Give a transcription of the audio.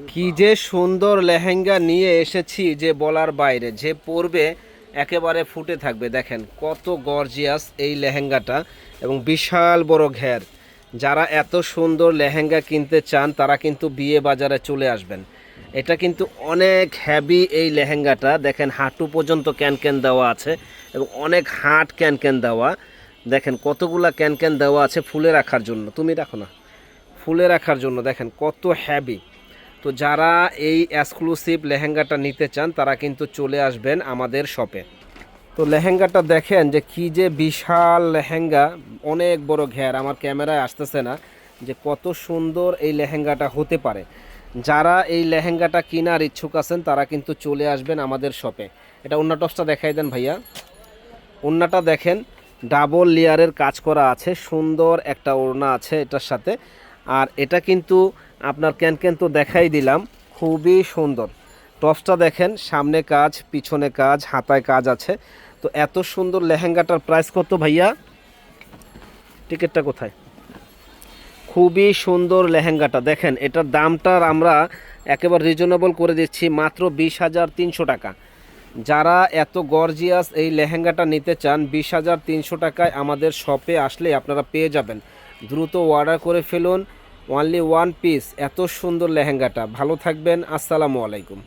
কি যে সুন্দর লেহেঙ্গা নিয়ে এসেছি যে বলার বাইরে, যে পরবে একেবারে ফুটে থাকবে। দেখেন কত গর্জিয়াস এই লেহেঙ্গাটা এবং বিশাল বড় ঘের। যারা এত সুন্দর লেহেঙ্গা কিনতে চান তারা কিন্তু বিয়ে বাজারে চলে আসবেন। এটা কিন্তু অনেক হ্যাভি এই লেহেঙ্গাটা। দেখেন হাঁটু পর্যন্ত ক্যান দেওয়া আছে এবং অনেক হাট ক্যান দেওয়া। দেখেন কতগুলা ক্যান দেওয়া আছে ফুলে রাখার জন্য। তুমি রাখো না, ফুলে রাখার জন্য। দেখেন কত হ্যাভি। তো যারা এই এক্সক্লুসিভ লেহেঙ্গাটা নিতে চান তারা কিন্তু চলে আসবেন আমাদের শপে। তো লেহেঙ্গাটা দেখেন যে কি যে বিশাল লেহেঙ্গা, অনেক বড় ঘের। আমার ক্যামেরায় আসতেছে না যে কত সুন্দর এই লেহেঙ্গাটা হতে পারে। যারা এই লেহেঙ্গাটা কেনার ইচ্ছুক আছেন তারা কিন্তু চলে আসবেন আমাদের শপে। এটা ওড়না টপসটা দেখাই দেন ভাইয়া। ওড়নাটা দেখেন ডাবল লেয়ারের কাজ করা আছে, সুন্দর একটা ওড়না আছে এটার সাথে। আর এটা কিন্তু আপনার ক্যান তো দেখাই দিলাম, খুবই সুন্দর। টপসটা দেখেন, সামনে কাজ, পিছনে কাজ, হাতায় কাজ আছে। তো এত সুন্দর লেহেঙ্গাটার প্রাইস কত ভাইয়া? টিকিটটা কোথায়? খুবই সুন্দর লেহেঙ্গাটা দেখেন, এটার দামটার আমরা একেবারে রিজনেবল করে দিচ্ছি, মাত্র 20,300 টাকা। যারা এত গর্জিয়াস এই লেহেঙ্গাটা নিতে চান 20,300 টাকায় আমাদের শপে আসলে আপনারা পেয়ে যাবেন। দ্রুত অর্ডার করে ফেলুন, অনলি ওয়ান পিস। এত সুন্দর লেহেঙ্গাটা। ভালো থাকবেন, আসসালামু আলাইকুম।